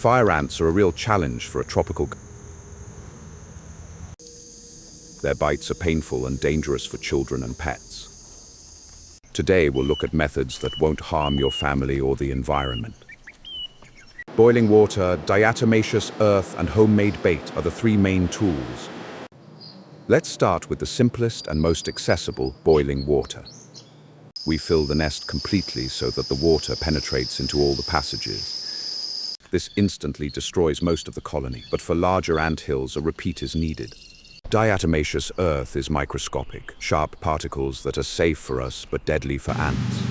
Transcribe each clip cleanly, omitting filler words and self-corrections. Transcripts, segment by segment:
Fire ants are a real challenge for a tropical. Their bites are painful and dangerous for children and pets. Today we'll look at methods that won't harm your family or the environment. Boiling water, diatomaceous earth, and homemade bait are the three main tools. Let's start with the simplest and most accessible, boiling water. We fill the nest completely so that the water penetrates into all the passages. This instantly destroys most of the colony, but for larger anthills, a repeat is needed. Diatomaceous earth is microscopic, sharp particles that are safe for us but deadly for ants.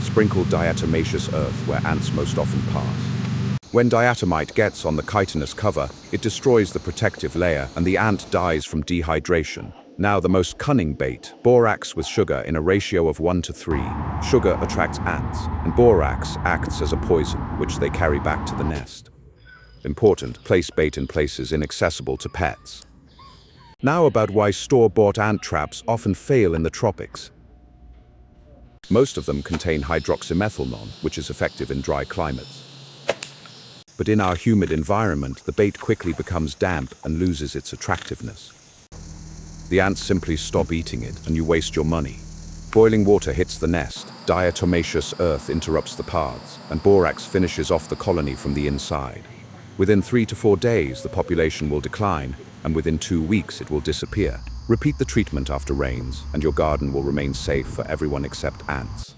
Sprinkle diatomaceous earth where ants most often pass. When diatomite gets on the chitinous cover, it destroys the protective layer and the ant dies from dehydration. Now the most cunning bait, borax with sugar in a ratio of 1:3. Sugar attracts ants, and borax acts as a poison, which they carry back to the nest. Important, place bait in places inaccessible to pets. Now about why store-bought ant traps often fail in the tropics. Most of them contain hydroxymethylnon, which is effective in dry climates. But in our humid environment, the bait quickly becomes damp and loses its attractiveness. The ants simply stop eating it, and you waste your money. Boiling water hits the nest, diatomaceous earth interrupts the paths, and borax finishes off the colony from the inside. Within 3 to 4 days, the population will decline, and within 2 weeks, it will disappear. Repeat the treatment after rains, and your garden will remain safe for everyone except ants.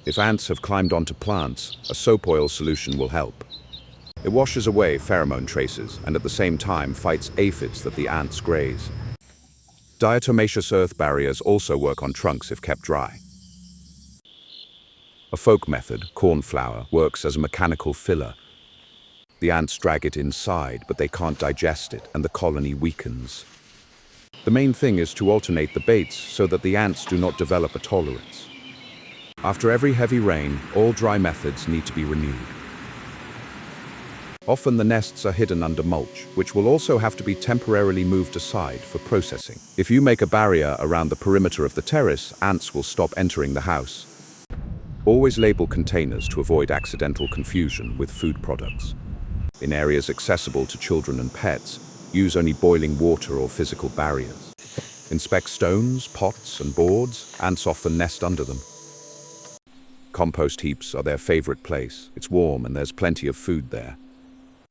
If ants have climbed onto plants, a soap oil solution will help. It washes away pheromone traces, and at the same time fights aphids that the ants graze. Diatomaceous earth barriers also work on trunks if kept dry. A folk method, corn flour, works as a mechanical filler. The ants drag it inside, but they can't digest it, and the colony weakens. The main thing is to alternate the baits so that the ants do not develop a tolerance. After every heavy rain, all dry methods need to be renewed. Often the nests are hidden under mulch, which will also have to be temporarily moved aside for processing. If you make a barrier around the perimeter of the terrace, ants will stop entering the house. Always label containers to avoid accidental confusion with food products. In areas accessible to children and pets, use only boiling water or physical barriers. Inspect stones, pots, and boards. Ants often nest under them. Compost heaps are their favorite place. It's warm and there's plenty of food there.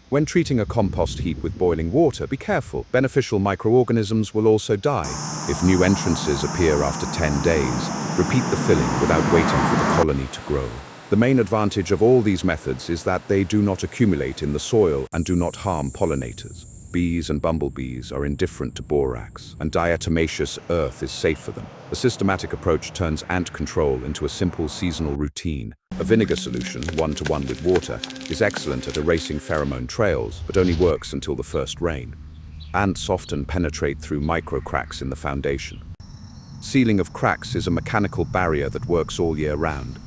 When treating a compost heap with boiling water, be careful. Beneficial microorganisms will also die. If new entrances appear after 10 days, repeat the filling without waiting for the colony to grow. The main advantage of all these methods is that they do not accumulate in the soil and do not harm pollinators. Bees and bumblebees are indifferent to borax, and diatomaceous earth is safe for them. A systematic approach turns ant control into a simple seasonal routine. A vinegar solution, 1:1 with water, is excellent at erasing pheromone trails, but only works until the first rain. Ants often penetrate through micro cracks in the foundation. Sealing of cracks is a mechanical barrier that works all year round.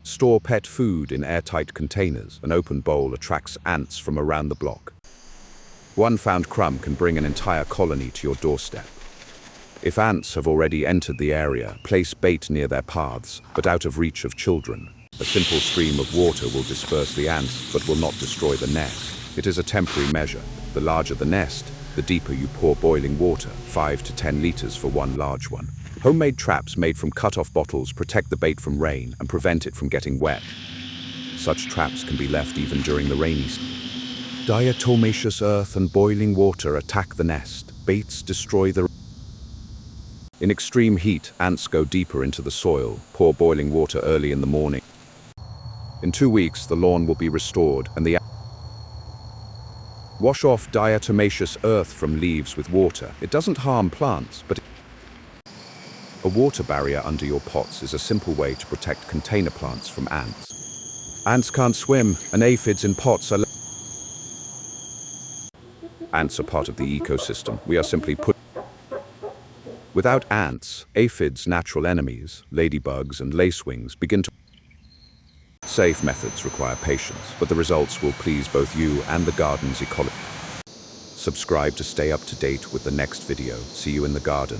Store pet food in airtight containers. An open bowl attracts ants from around the block. One found crumb can bring an entire colony to your doorstep. If ants have already entered the area, place bait near their paths, but out of reach of children. A simple stream of water will disperse the ants, but will not destroy the nest. It is a temporary measure. The larger the nest, the deeper you pour boiling water, 5 to 10 liters for one large one. Homemade traps made from cut-off bottles protect the bait from rain and prevent it from getting wet. Such traps can be left even during the rainy season. Diatomaceous earth and boiling water attack the nest. Baits destroy the... In extreme heat, ants go deeper into the soil. Pour boiling water early in the morning. In 2 weeks, the lawn will be restored and the... Wash off diatomaceous earth from leaves with water. It doesn't harm plants, but... A water barrier under your pots is a simple way to protect container plants from ants. Ants can't swim, and aphids in pots are... Ants are part of the ecosystem. We are simply put... Without ants, aphids, natural enemies, ladybugs and lacewings begin to... Safe methods require patience, but the results will please both you and the garden's ecology. Subscribe to stay up to date with the next video. See you in the garden.